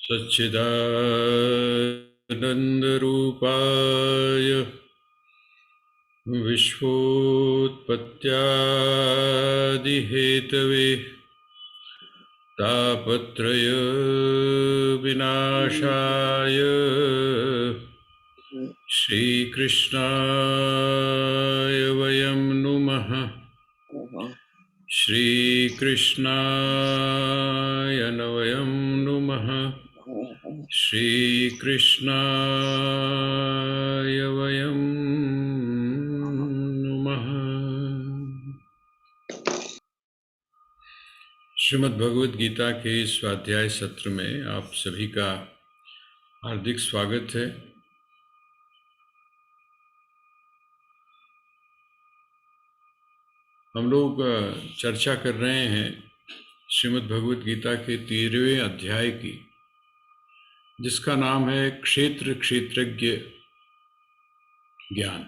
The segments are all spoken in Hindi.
सच्चिदानन्दरूपाय विश्वोत्पत्त्यादिहेतवे तापत्रय विनाशाय श्रीकृष्णाय वयं नुमः। श्रीकृष्णाय वयं नुमः। श्रीकृष्णाय वयं नुमः। श्रीमद् भगवद गीता के स्वाध्याय सत्र में आप सभी का हार्दिक स्वागत है। हम लोग चर्चा कर रहे हैं श्रीमद् भगवद गीता के 13वें अध्याय की, जिसका नाम है क्षेत्र क्षेत्रज्ञ ज्ञान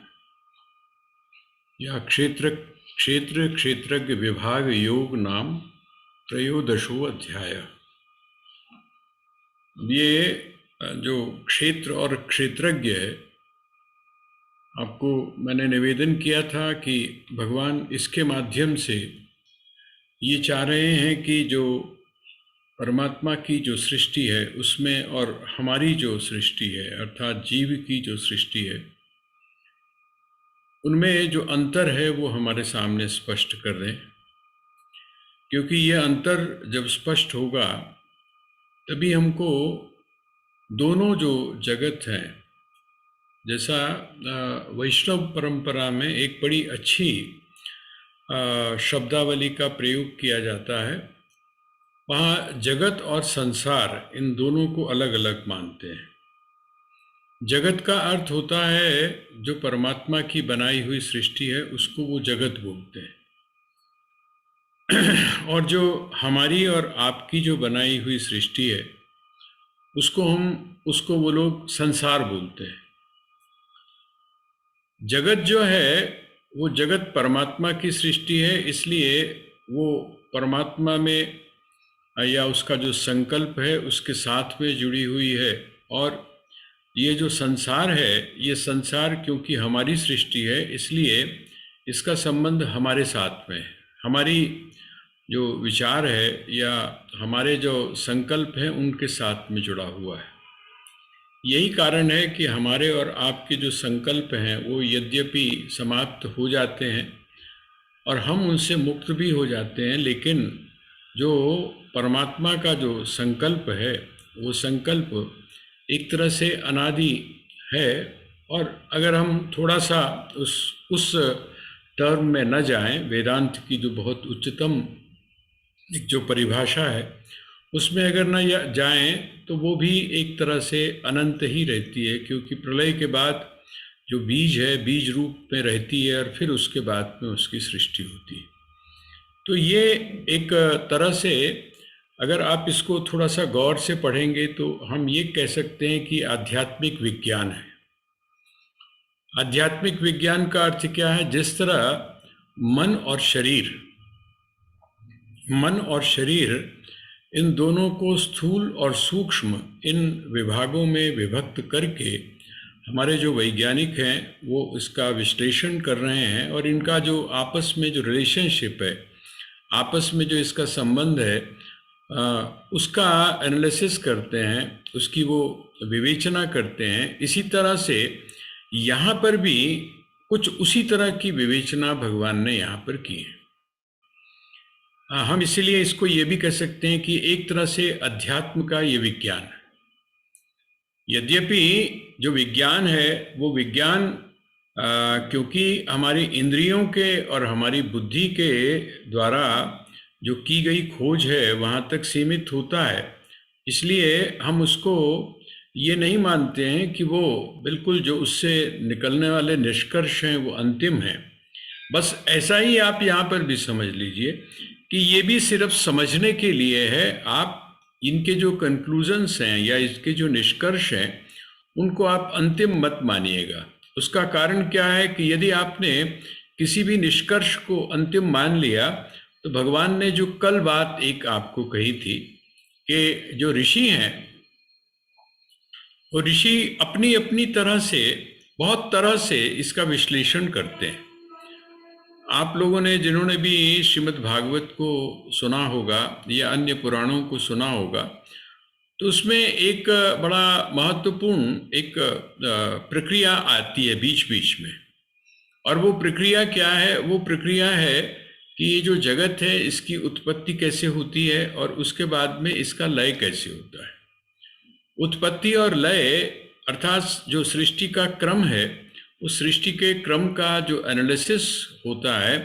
या क्षेत्र क्षेत्रज्ञ विभाग योग नाम त्रयोदशो अध्याय। ये जो क्षेत्र और क्षेत्रज्ञ है, आपको मैंने निवेदन किया था कि भगवान इसके माध्यम से ये चाह रहे हैं कि जो परमात्मा की जो सृष्टि है उसमें और हमारी जो सृष्टि है अर्थात जीव की जो सृष्टि है उनमें जो अंतर है वो हमारे सामने स्पष्ट कर दें, क्योंकि ये अंतर जब स्पष्ट होगा तभी हमको दोनों जो जगत हैं, जैसा वैष्णव परंपरा में एक बड़ी अच्छी शब्दावली का प्रयोग किया जाता है, वहाँ जगत और संसार इन दोनों को अलग अलग मानते हैं। जगत का अर्थ होता है जो परमात्मा की बनाई हुई सृष्टि है उसको वो जगत बोलते हैं, और जो हमारी और आपकी जो बनाई हुई सृष्टि है उसको वो लोग संसार बोलते हैं। जगत जो है वो जगत परमात्मा की सृष्टि है, इसलिए वो परमात्मा में या उसका जो संकल्प है उसके साथ में जुड़ी हुई है। और ये जो संसार है, ये संसार क्योंकि हमारी सृष्टि है इसलिए इसका संबंध हमारे साथ में है। हमारी जो विचार है या हमारे जो संकल्प हैं उनके साथ में जुड़ा हुआ है। यही कारण है कि हमारे और आपके जो संकल्प हैं वो यद्यपि समाप्त हो जाते हैं और हम उनसे मुक्त भी हो जाते हैं, लेकिन जो परमात्मा का जो संकल्प है वो संकल्प एक तरह से अनादि है। और अगर हम थोड़ा सा उस टर्म में न जाएं, वेदांत की जो बहुत उच्चतम एक जो परिभाषा है उसमें अगर न जाएं तो वो भी एक तरह से अनंत ही रहती है, क्योंकि प्रलय के बाद जो बीज है बीज रूप में रहती है और फिर उसके बाद में उसकी सृष्टि होती है। तो ये एक तरह से अगर आप इसको थोड़ा सा गौर से पढ़ेंगे तो हम ये कह सकते हैं कि आध्यात्मिक विज्ञान है। आध्यात्मिक विज्ञान का अर्थ क्या है? जिस तरह मन और शरीर इन दोनों को स्थूल और सूक्ष्म इन विभागों में विभक्त करके हमारे जो वैज्ञानिक हैं वो इसका विश्लेषण कर रहे हैं, और इनका जो आपस में जो रिलेशनशिप है, आपस में जो इसका संबंध है उसका एनालिसिस करते हैं, उसकी वो विवेचना करते हैं। इसी तरह से यहाँ पर भी कुछ उसी तरह की विवेचना भगवान ने यहाँ पर की है। हम इसीलिए इसको ये भी कह सकते हैं कि एक तरह से अध्यात्म का ये विज्ञान है। यद्यपि जो विज्ञान है वो विज्ञान क्योंकि हमारी इंद्रियों के और हमारी बुद्धि के द्वारा जो की गई खोज है वहाँ तक सीमित होता है, इसलिए हम उसको ये नहीं मानते हैं कि वो बिल्कुल जो उससे निकलने वाले निष्कर्ष हैं वो अंतिम हैं। बस ऐसा ही आप यहाँ पर भी समझ लीजिए कि ये भी सिर्फ समझने के लिए है। आप इनके जो कंक्लूजन्स हैं या इसके जो निष्कर्ष हैं उनको आप अंतिम मत मानिएगा। उसका कारण क्या है कि यदि आपने किसी भी निष्कर्ष को अंतिम मान लिया तो भगवान ने जो कल बात एक आपको कही थी कि जो ऋषि हैं और ऋषि अपनी अपनी तरह से, बहुत तरह से इसका विश्लेषण करते हैं। आप लोगों ने, जिन्होंने भी श्रीमद् भागवत को सुना होगा या अन्य पुराणों को सुना होगा, तो उसमें एक बड़ा महत्वपूर्ण एक प्रक्रिया आती है बीच बीच में। और वो प्रक्रिया क्या है? वो प्रक्रिया है कि ये जो जगत है इसकी उत्पत्ति कैसे होती है और उसके बाद में इसका लय कैसे होता है। उत्पत्ति और लय अर्थात जो सृष्टि का क्रम है, उस सृष्टि के क्रम का जो एनालिसिस होता है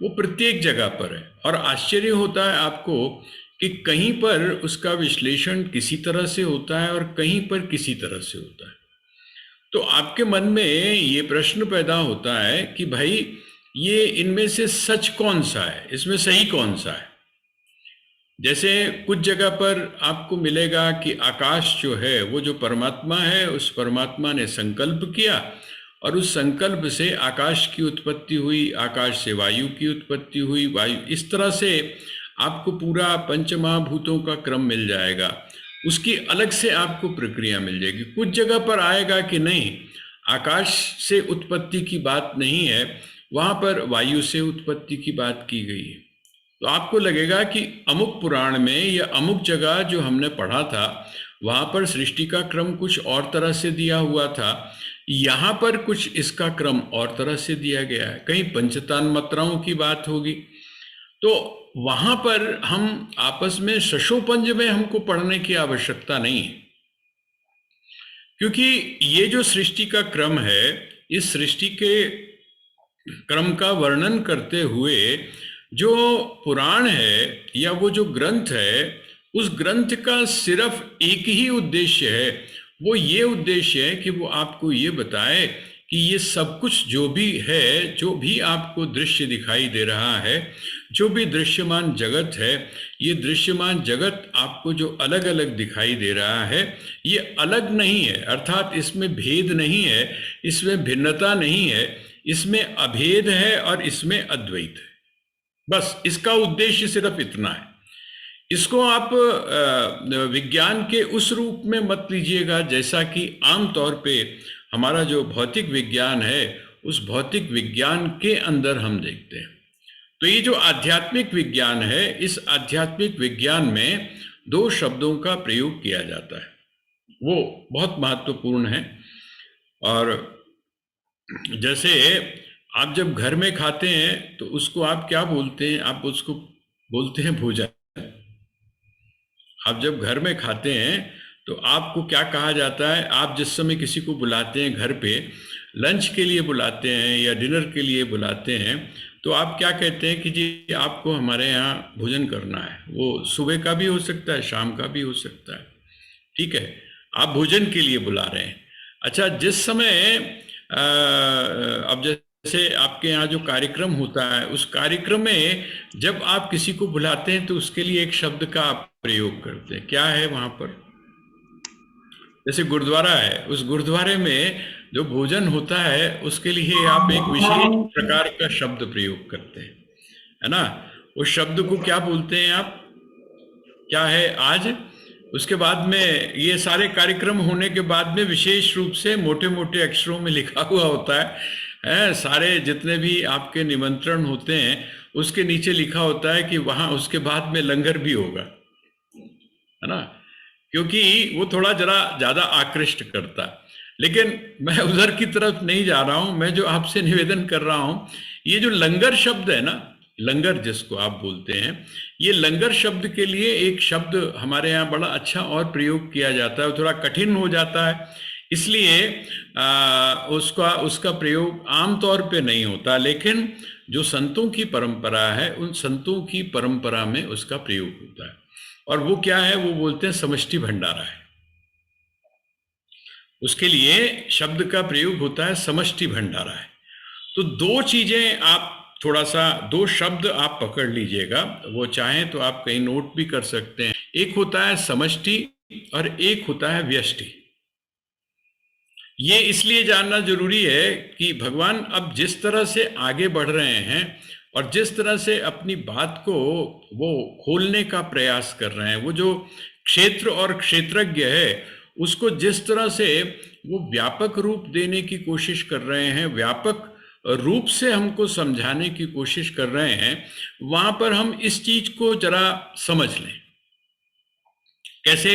वो प्रत्येक जगह पर है। और आश्चर्य होता है आपको कि कहीं पर उसका विश्लेषण किसी तरह से होता है और कहीं पर किसी तरह से होता है। तो आपके मन में ये प्रश्न पैदा होता है कि भाई ये इनमें से सच कौन सा है, इसमें सही कौन सा है। जैसे कुछ जगह पर आपको मिलेगा कि आकाश जो है वो जो परमात्मा है, उस परमात्मा ने संकल्प किया और उस संकल्प से आकाश की उत्पत्ति हुई, आकाश से वायु की उत्पत्ति हुई, वायु, इस तरह से आपको पूरा पंचमहाभूतों का क्रम मिल जाएगा। उसकी अलग से आपको प्रक्रिया मिल जाएगी। कुछ जगह पर आएगा कि नहीं, आकाश से उत्पत्ति की बात नहीं है, वहाँ पर वायु से उत्पत्ति की बात की गई है। तो आपको लगेगा कि अमुक पुराण में या अमुक जगह जो हमने पढ़ा था वहाँ पर सृष्टि का क्रम कुछ और तरह से दिया हुआ था, यहाँ पर कुछ इसका क्रम और तरह से दिया गया है। कहीं पंचतन्मात्राओं की बात होगी, तो वहाँ पर हम आपस में शशोपंज में हमको पढ़ने की आवश्यकता नहीं है, क्योंकि ये जो सृष्टि का क्रम है, इस सृष्टि के क्रम का वर्णन करते हुए जो पुराण है या वो जो ग्रंथ है, उस ग्रंथ का सिर्फ एक ही उद्देश्य है। वो ये उद्देश्य है कि वो आपको ये बताए कि ये सब कुछ जो भी है, जो भी आपको दृश्य दिखाई दे रहा है, जो भी दृश्यमान जगत है, ये दृश्यमान जगत आपको जो अलग अलग दिखाई दे रहा है, ये अलग नहीं है, अर्थात इसमें भेद नहीं है, इसमें भिन्नता नहीं है, इसमें अभेद है और इसमें अद्वैत है। बस इसका उद्देश्य सिर्फ इतना है। इसको आप विज्ञान के उस रूप में मत लीजिएगा जैसा कि आमतौर पे हमारा जो भौतिक विज्ञान है, उस भौतिक विज्ञान के अंदर हम देखते हैं। तो ये जो आध्यात्मिक विज्ञान है, इस आध्यात्मिक विज्ञान में दो शब्दों का प्रयोग किया जाता है, वो बहुत महत्वपूर्ण है। और जैसे आप जब घर में खाते हैं तो उसको आप क्या बोलते हैं? आप उसको बोलते हैं भोजन। आप जब घर में खाते हैं तो आपको क्या कहा जाता है? आप जिस समय किसी को बुलाते हैं घर पे, लंच के लिए बुलाते हैं या डिनर के लिए बुलाते हैं, तो आप क्या कहते हैं कि जी आपको हमारे यहाँ भोजन करना है। वो सुबह का भी हो सकता है, शाम का भी हो सकता है, ठीक है, आप भोजन के लिए बुला रहे हैं। अच्छा, जिस समय अब जैसे आपके यहाँ जो कार्यक्रम होता है, उस कार्यक्रम में जब आप किसी को बुलाते हैं तो उसके लिए एक शब्द का आप प्रयोग करते हैं। क्या है वहाँ पर? जैसे गुरुद्वारा है, उस गुरुद्वारे में जो भोजन होता है उसके लिए आप एक विशेष प्रकार का शब्द प्रयोग करते हैं, है ना? उस शब्द को क्या बोलते हैं आप? क्या है आज? उसके बाद में ये सारे कार्यक्रम होने के बाद में विशेष रूप से मोटे मोटे अक्षरों में लिखा हुआ होता है, सारे जितने भी आपके निमंत्रण होते हैं उसके नीचे लिखा होता है कि वहाँ उसके बाद में लंगर भी होगा, है ना? क्योंकि वो थोड़ा जरा ज़्यादा आकृष्ट करता है। लेकिन मैं उधर की तरफ नहीं जा रहा हूँ, मैं जो आपसे निवेदन कर रहा हूँ, ये जो लंगर शब्द है ना, लंगर जिसको आप बोलते हैं, ये लंगर शब्द के लिए एक शब्द हमारे यहाँ बड़ा अच्छा और प्रयोग किया जाता है, थोड़ा कठिन हो जाता है, इसलिए उसका प्रयोग आमतौर पे नहीं होता। लेकिन जो संतों की परंपरा है, उन संतों की परंपरा में उसका प्रयोग होता है। और वो क्या है? वो बोलते हैं समष्टि भंडारा है। उसके लिए शब्द का प्रयोग होता है समष्टि भंडारा है। तो दो चीजें आप थोड़ा सा, दो शब्द आप पकड़ लीजिएगा, वो चाहें तो आप कहीं नोट भी कर सकते हैं। एक होता है समष्टि और एक होता है व्यष्टि। ये इसलिए जानना जरूरी है कि भगवान अब जिस तरह से आगे बढ़ रहे हैं और जिस तरह से अपनी बात को वो खोलने का प्रयास कर रहे हैं, वो जो क्षेत्र और क्षेत्रज्ञ है उसको जिस तरह से वो व्यापक रूप देने की कोशिश कर रहे हैं, व्यापक रूप से हमको समझाने की कोशिश कर रहे हैं, वहां पर हम इस चीज को जरा समझ लें। कैसे?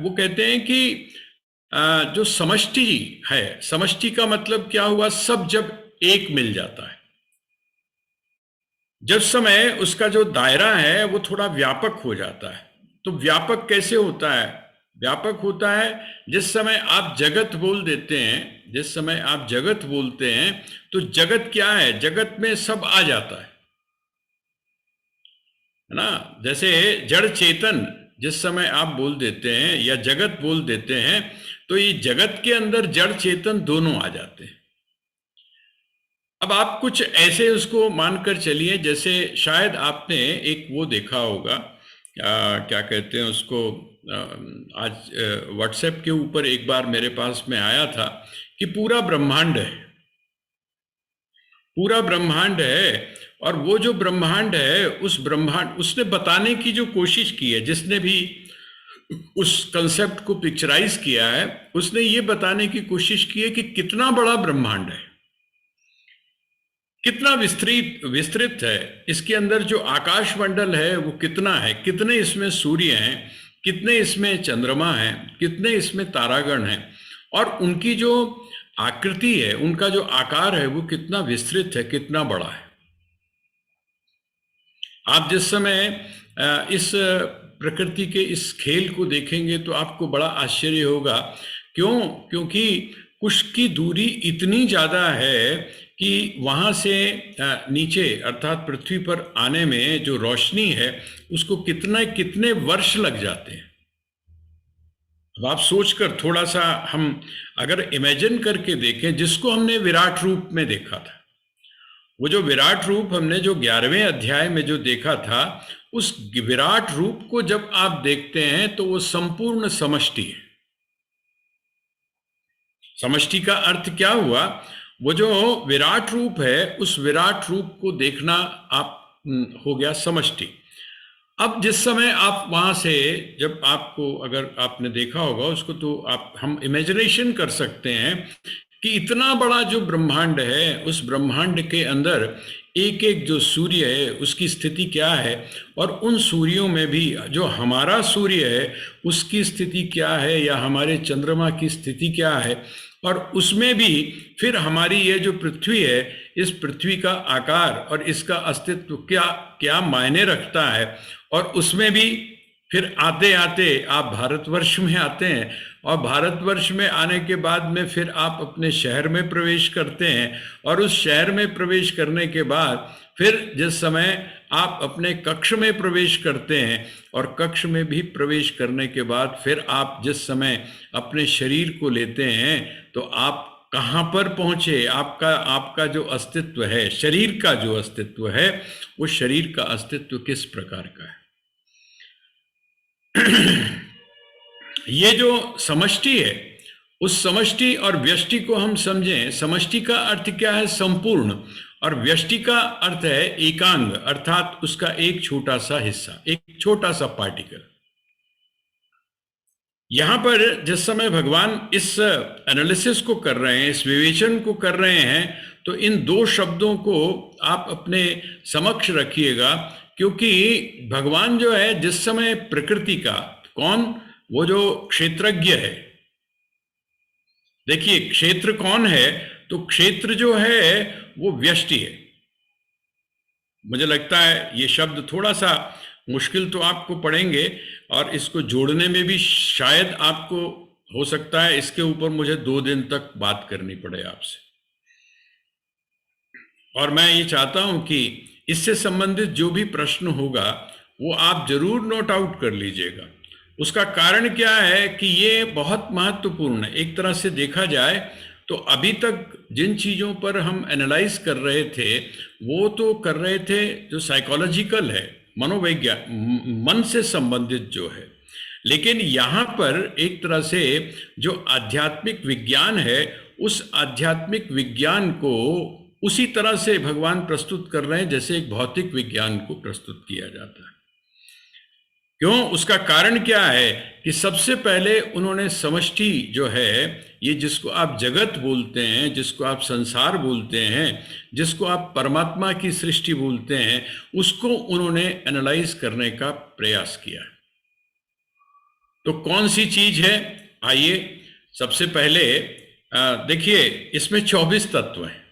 वो कहते हैं कि जो समष्टि है, समष्टि का मतलब क्या हुआ? सब जब एक मिल जाता है, जब समय उसका जो दायरा है वो थोड़ा व्यापक हो जाता है। तो व्यापक कैसे होता है? व्यापक होता है जिस समय आप जगत बोल देते हैं, जिस समय आप जगत बोलते हैं, तो जगत क्या है? जगत में सब आ जाता है ना। जैसे जड़ चेतन जिस समय आप बोल देते हैं या जगत बोल देते हैं, तो ये जगत के अंदर जड़ चेतन दोनों आ जाते हैं। अब आप कुछ ऐसे उसको मानकर चलिए, जैसे शायद आपने एक वो देखा होगा, क्या कहते हैं उसको, आज व्हाट्सएप के ऊपर एक बार मेरे पास में आया था कि पूरा ब्रह्मांड है, पूरा ब्रह्मांड है। और वो जो ब्रह्मांड है, उस ब्रह्मांड, उसने बताने की जो कोशिश की है, जिसने भी उस कंसेप्ट को पिक्चराइज किया है, उसने ये बताने की कोशिश की है कि कितना बड़ा ब्रह्मांड है, कितना विस्तृत विस्तृत है। इसके अंदर जो आकाश मंडल है वो कितना है, कितने इसमें सूर्य हैं, कितने इसमें चंद्रमा हैं, कितने इसमें तारागण हैं, और उनकी जो आकृति है, उनका जो आकार है, वो कितना विस्तृत है, कितना बड़ा है। आप जिस समय इस प्रकृति के इस खेल को देखेंगे तो आपको बड़ा आश्चर्य होगा। क्यों? क्योंकि कुछ की दूरी इतनी ज़्यादा है कि वहाँ से नीचे अर्थात पृथ्वी पर आने में जो रोशनी है, उसको कितने कितने वर्ष लग जाते हैं। अब आप सोचकर थोड़ा सा हम अगर इमेजिन करके देखें, जिसको हमने विराट रूप में देखा था, वो जो विराट रूप हमने जो 11वें अध्याय में जो देखा था, उस विराट रूप को जब आप देखते हैं तो वो संपूर्ण समष्टि है। समष्टि का अर्थ क्या हुआ? वो जो विराट रूप है, उस विराट रूप को देखना आप हो गया समष्टि। अब जिस समय आप वहां से, जब आपको, अगर आपने देखा होगा उसको, तो आप, हम इमेजिनेशन कर सकते हैं कि इतना बड़ा जो ब्रह्मांड है, उस ब्रह्मांड के अंदर एक एक जो सूर्य है उसकी स्थिति क्या है, और उन सूर्यों में भी जो हमारा सूर्य है उसकी स्थिति क्या है, या हमारे चंद्रमा की स्थिति क्या है, और उसमें भी फिर हमारी ये जो पृथ्वी है, इस पृथ्वी का आकार और इसका अस्तित्व क्या क्या मायने रखता है। और उसमें भी फिर आते आते आप भारतवर्ष में आते हैं, और भारतवर्ष में आने के बाद में फिर आप अपने शहर में प्रवेश करते हैं, और उस शहर में प्रवेश करने के बाद फिर जिस समय आप अपने कक्ष में प्रवेश करते हैं, और कक्ष में भी प्रवेश करने के बाद फिर आप जिस समय अपने शरीर को लेते हैं, तो आप कहाँ पर पहुँचे? आपका आपका जो अस्तित्व है, शरीर का जो अस्तित्व है, उस शरीर का अस्तित्व किस प्रकार का है? ये जो समष्टि है, उस समष्टि और व्यष्टि को हम समझें। समष्टि का अर्थ क्या है? संपूर्ण। और व्यष्टि का अर्थ है एकांग, अर्थात उसका एक छोटा सा हिस्सा, एक छोटा सा पार्टिकल। यहां पर जिस समय भगवान इस एनालिसिस को कर रहे हैं, इस विवेचन को कर रहे हैं, तो इन दो शब्दों को आप अपने समक्ष रखिएगा, क्योंकि भगवान जो है जिस समय प्रकृति का, कौन? वो जो क्षेत्रज्ञ है। देखिए, क्षेत्र कौन है? तो क्षेत्र जो है वो व्यष्टि है। मुझे लगता है ये शब्द थोड़ा सा मुश्किल तो आपको पड़ेंगे, और इसको जोड़ने में भी शायद आपको, हो सकता है इसके ऊपर मुझे 2 दिन तक बात करनी पड़े आपसे। और मैं ये चाहता हूं कि इससे संबंधित जो भी प्रश्न होगा वो आप जरूर नोट आउट कर लीजिएगा। उसका कारण क्या है कि ये बहुत महत्वपूर्ण है। एक तरह से देखा जाए तो अभी तक जिन चीज़ों पर हम एनालाइज कर रहे थे, वो तो कर रहे थे जो साइकोलॉजिकल है, मनोवैज्ञान, मन से संबंधित जो है। लेकिन यहाँ पर एक तरह से जो आध्यात्मिक विज्ञान है, उस आध्यात्मिक विज्ञान को उसी तरह से भगवान प्रस्तुत कर रहे हैं जैसे एक भौतिक विज्ञान को प्रस्तुत किया जाता है। क्यों? उसका कारण क्या है कि सबसे पहले उन्होंने समष्टि जो है, ये जिसको आप जगत बोलते हैं, जिसको आप संसार बोलते हैं, जिसको आप परमात्मा की सृष्टि बोलते हैं, उसको उन्होंने एनालाइज करने का प्रयास किया। तो कौन सी चीज है? आइए सबसे पहले देखिए, इसमें 24 तत्व हैं।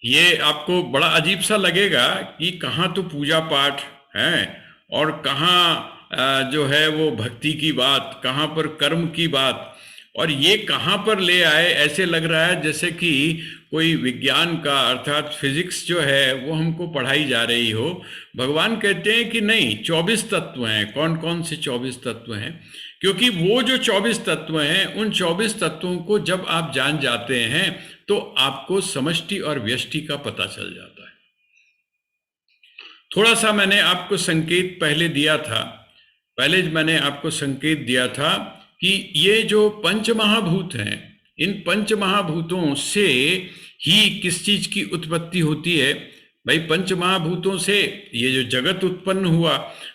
ये आपको बड़ा अजीब सा लगेगा कि कहाँ तो पूजा पाठ है और कहाँ जो है वो भक्ति की बात, कहाँ पर कर्म की बात, और ये कहाँ पर ले आए। ऐसे लग रहा है जैसे कि कोई विज्ञान का अर्थात फिजिक्स जो है वो हमको पढ़ाई जा रही हो। भगवान कहते हैं कि नहीं, 24 तत्व हैं। कौन कौन से 24 तत्व हैं? क्योंकि वो जो 24 तत्व हैं, उन 24 तत्वों को जब आप जान जाते हैं तो आपको समष्टि और व्यष्टि का पता चल जाता है। थोड़ा सा मैंने आपको संकेत पहले दिया था, मैंने आपको संकेत दिया था कि ये जो पंच महाभूत हैं, इन पंच महाभूतों से ही किस चीज की उत्पत्ति होती है? भाई, पंच महाभूतों से ये जो जगत उत्पन्न हुआ।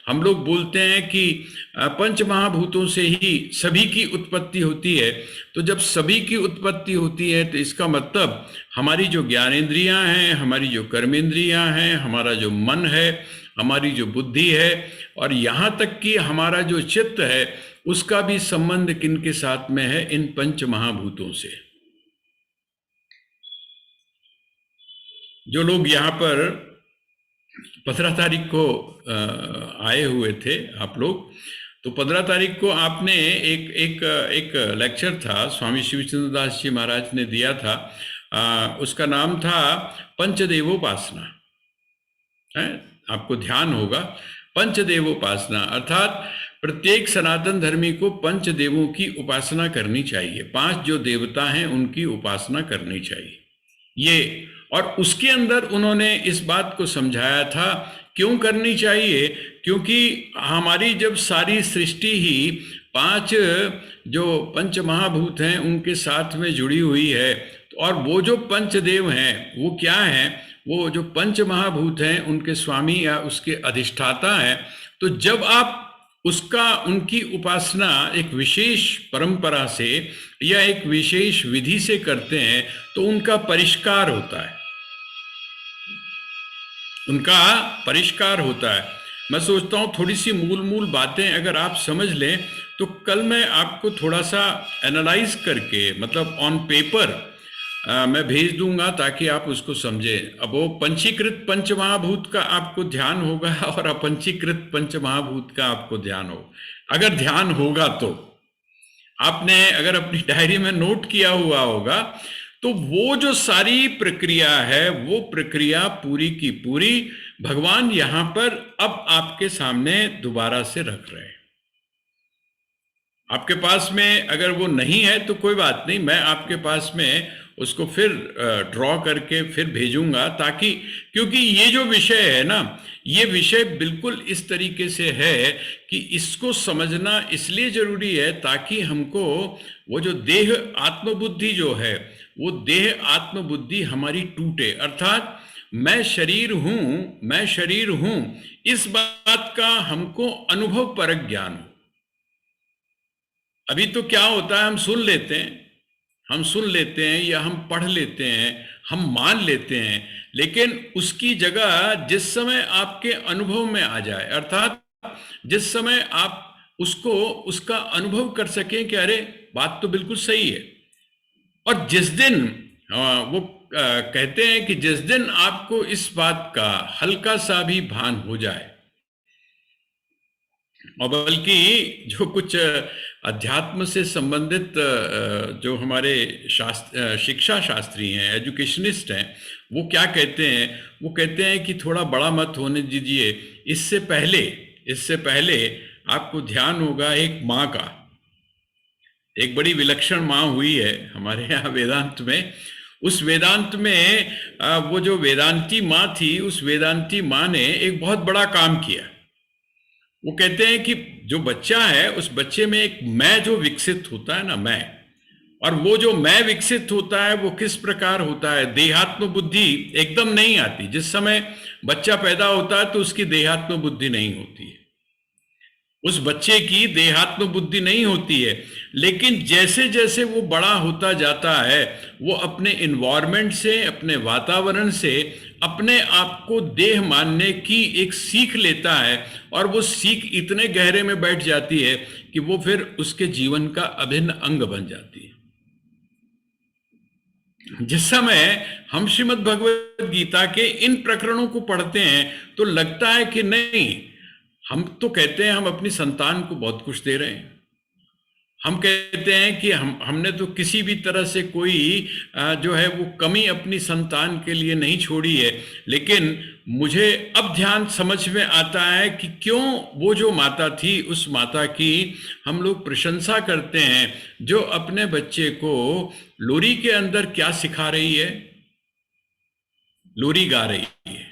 हम लोग बोलते हैं कि पंच महाभूतों से ही सभी की उत्पत्ति होती है। तो जब सभी की उत्पत्ति होती है तो इसका मतलब हमारी जो ज्ञानेंद्रियां हैं, हमारी जो कर्मेंद्रियां हैं, हमारा जो मन है, हमारी जो बुद्धि है, और यहाँ तक कि हमारा जो चित्त है, उसका भी संबंध किनके साथ में है? इन पंच महाभूतों से। जो लोग यहाँ पर 15 तारीख को आए हुए थे आप लोग, तो 15 तारीख को आपने एक लेक्चर था, स्वामी शिवचंद्र दास जी महाराज ने दिया था। उसका नाम था पंचदेवोपासना। है, आपको ध्यान होगा, पंचदेवोपासना अर्थात प्रत्येक सनातन धर्मी को पंचदेवों की उपासना करनी चाहिए। 5 जो देवता हैं उनकी उपासना करनी चाहिए। ये, और उसके अंदर उन्होंने इस बात को समझाया था क्यों करनी चाहिए। क्योंकि हमारी जब सारी सृष्टि ही 5 जो पंच महाभूत हैं उनके साथ में जुड़ी हुई है, और वो जो पंचदेव हैं वो क्या हैं? वो जो पंच महाभूत हैं उनके स्वामी या उसके अधिष्ठाता हैं। तो जब आप उनकी उपासना एक विशेष परंपरा से या एक विशेष विधि से करते हैं तो उनका परिष्कार होता है, उनका परिष्कार होता है। मैं सोचता हूँ थोड़ी सी मूल बातें अगर आप समझ लें तो कल मैं आपको थोड़ा सा एनालाइज करके, मतलब ऑन पेपर मैं भेज दूंगा ताकि आप उसको समझें। अब वो पंचीकृत पंच महाभूत का आपको ध्यान होगा और अपंचीकृत पंच महाभूत का आपको ध्यान हो, अगर ध्यान होगा तो। आपने अगर अपनी डायरी में नोट किया हुआ होगा तो वो जो सारी प्रक्रिया है, वो प्रक्रिया पूरी की पूरी भगवान यहां पर अब आपके सामने दोबारा से रख रहे हैं। आपके पास में अगर वो नहीं है तो कोई बात नहीं, मैं आपके पास में उसको फिर ड्रॉ करके फिर भेजूंगा, ताकि, क्योंकि ये जो विषय है ना, ये विषय बिल्कुल इस तरीके से है कि इसको समझना इसलिए जरूरी है ताकि हमको वो जो देह आत्मबुद्धि जो है, वो देह आत्मबुद्धि हमारी टूटे। अर्थात मैं शरीर हूं, इस बात का हमको अनुभव परक ज्ञान हो। अभी तो क्या होता है, हम सुन लेते हैं या हम पढ़ लेते हैं, हम मान लेते हैं, लेकिन उसकी जगह जिस समय आपके अनुभव में आ जाए, अर्थात जिस समय आप उसका अनुभव कर सकें कि अरे बात तो बिल्कुल सही है, और जिस दिन वो कहते हैं कि जिस दिन आपको इस बात का हल्का सा भी भान हो जाए, और बल्कि जो कुछ अध्यात्म से संबंधित जो हमारे शिक्षा शास्त्री हैं, एजुकेशनिस्ट हैं, वो क्या कहते हैं? वो कहते हैं कि थोड़ा बड़ा मत होने दीजिए। इससे पहले आपको ध्यान होगा एक माँ का, एक बड़ी विलक्षण माँ हुई है हमारे यहाँ वेदांत में। उस वेदांत में वो जो वेदांती माँ थी, उस वेदांती माँ ने एक बहुत बड़ा काम किया। वो कहते हैं कि जो बच्चा है, उस बच्चे में एक मैं जो विकसित होता है ना, और वो जो मैं विकसित होता है वो किस प्रकार होता है? देहात्म बुद्धि एकदम नहीं आती। जिस समय बच्चा पैदा होता है तो उसकी देहात्म बुद्धि नहीं होती है, उस बच्चे की देहात्म बुद्धि नहीं होती है। लेकिन जैसे जैसे वो बड़ा होता जाता है, वो अपने इन्वायरमेंट से, अपने वातावरण से अपने आप को देह मानने की एक सीख लेता है, और वो सीख इतने गहरे में बैठ जाती है कि वो फिर उसके जीवन का अभिन्न अंग बन जाती है। जिस समय हम श्रीमद् भगवद गीता के इन प्रकरणों को पढ़ते हैं तो लगता है कि नहीं, हम तो कहते हैं हम अपनी संतान को बहुत कुछ दे रहे हैं, हम कहते हैं कि हमने तो किसी भी तरह से कोई जो है वो कमी अपनी संतान के लिए नहीं छोड़ी है। लेकिन मुझे अब ध्यान समझ में आता है कि क्यों वो जो माता थी, उस माता की हम लोग प्रशंसा करते हैं, जो अपने बच्चे को लोरी के अंदर क्या सिखा रही है? लोरी गा रही है।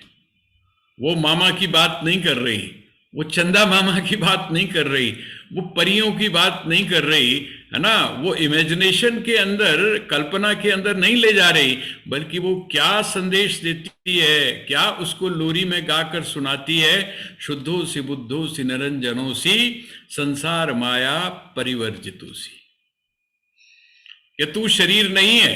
वो मामा की बात नहीं कर रही, वो चंदा मामा की बात नहीं कर रही, वो परियों की बात नहीं कर रही, है ना, वो इमेजिनेशन के अंदर, कल्पना के अंदर नहीं ले जा रही, बल्कि वो क्या संदेश देती है, क्या उसको लोरी में गाकर सुनाती है? शुद्धो सी बुद्धो सी निरंजनो सी संसार माया परिवर्जितो सी। ये तू शरीर नहीं है।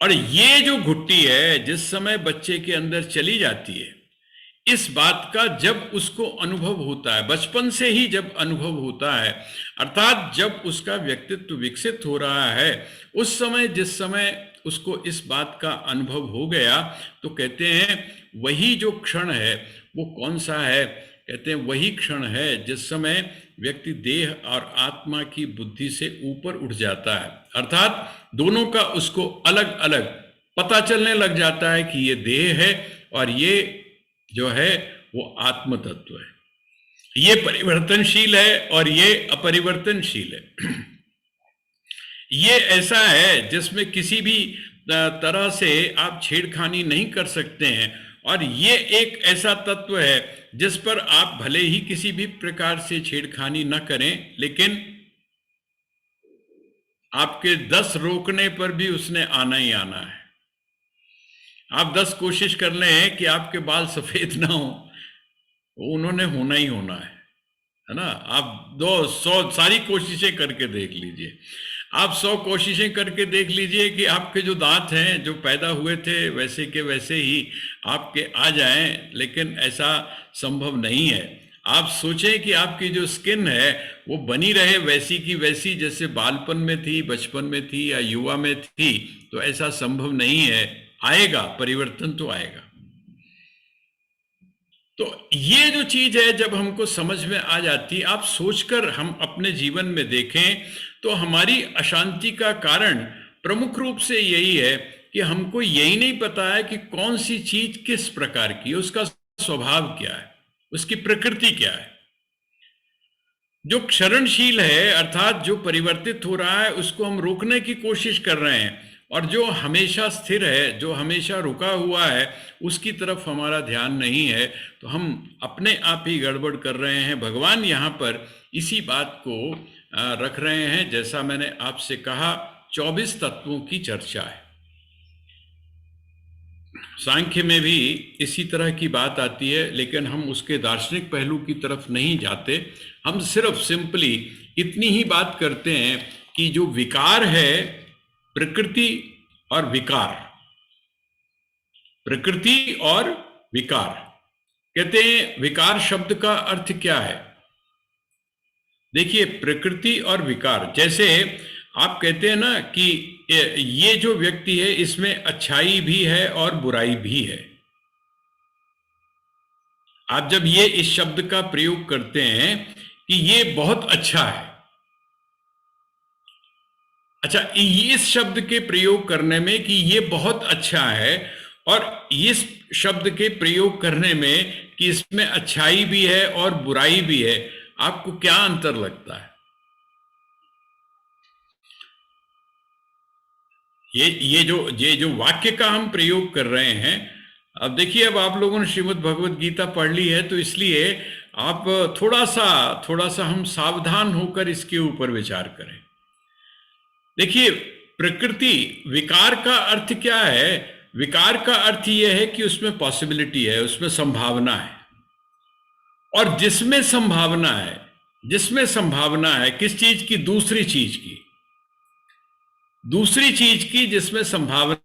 और ये जो घुट्टी है जिस समय बच्चे के अंदर चली जाती है, इस बात का जब उसको अनुभव होता है, बचपन से ही जब अनुभव होता है, अर्थात जब उसका व्यक्तित्व विकसित हो रहा है, उस समय जिस समय उसको इस बात का अनुभव हो गया, तो कहते हैं वही जो क्षण है वो कौन सा है? कहते हैं वही क्षण है जिस समय व्यक्ति देह और आत्मा की बुद्धि से ऊपर उठ जाता है, अर्थात दोनों का उसको अलग अलग पता चलने लग जाता है कि ये देह है और ये जो है वो आत्म तत्व है, ये परिवर्तनशील है और ये अपरिवर्तनशील है। ये ऐसा है जिसमें किसी भी तरह से आप छेड़खानी नहीं कर सकते हैं, और ये एक ऐसा तत्व है जिस पर आप भले ही किसी भी प्रकार से छेड़खानी न करें, लेकिन आपके 10 रोकने पर भी उसने आना ही आना है। आप 10 कोशिश कर लें कि आपके बाल सफेद ना हो, उन्होंने होना ही होना है ना। आप 200 सारी कोशिशें करके देख लीजिए, आप 100 कोशिशें करके देख लीजिए कि आपके जो दांत हैं जो पैदा हुए थे वैसे के वैसे ही आपके आ जाएं, लेकिन ऐसा संभव नहीं है। आप सोचें कि आपकी जो स्किन है वो बनी रहे वैसी की वैसी जैसे बालपन में थी, बचपन में थी या युवा में थी, तो ऐसा संभव नहीं है। आएगा परिवर्तन, तो आएगा। तो ये जो चीज है जब हमको समझ में आ जाती, आप सोचकर हम अपने जीवन में देखें तो हमारी अशांति का कारण प्रमुख रूप से यही है कि हमको यही नहीं पता है कि कौन सी चीज किस प्रकार की है, उसका स्वभाव क्या है, उसकी प्रकृति क्या है। जो क्षरणशील है अर्थात जो परिवर्तित हो रहा है उसको हम रोकने की कोशिश कर रहे हैं, और जो हमेशा स्थिर है, जो हमेशा रुका हुआ है, उसकी तरफ हमारा ध्यान नहीं है, तो हम अपने आप ही गड़बड़ कर रहे हैं। भगवान यहाँ पर इसी बात को रख रहे हैं। जैसा मैंने आपसे कहा 24 तत्वों की चर्चा है। सांख्य में भी इसी तरह की बात आती है, लेकिन हम उसके दार्शनिक पहलू की तरफ नहीं जाते। हम सिर्फ सिंपली इतनी ही बात करते हैं कि जो विकार है, प्रकृति और विकार, प्रकृति और विकार, कहते हैं विकार शब्द का अर्थ क्या है? देखिए, प्रकृति और विकार, जैसे आप कहते हैं ना कि ये जो व्यक्ति है इसमें अच्छाई भी है और बुराई भी है। आप जब ये इस शब्द का प्रयोग करते हैं कि ये बहुत अच्छा है, अच्छा, इस शब्द के प्रयोग करने में कि ये बहुत अच्छा है और इस शब्द के प्रयोग करने में कि इसमें अच्छाई भी है और बुराई भी है, आपको क्या अंतर लगता है? ये जो वाक्य का हम प्रयोग कर रहे हैं, अब देखिए, अब आप लोगों ने श्रीमद् भगवद गीता पढ़ ली है, तो इसलिए आप थोड़ा सा हम सावधान होकर इसके ऊपर विचार करें। देखिए, प्रकृति, विकार का अर्थ क्या है? विकार का अर्थ यह है कि उसमें पॉसिबिलिटी है, उसमें संभावना है। और जिसमें संभावना है किस चीज की? दूसरी चीज की, जिसमें संभावना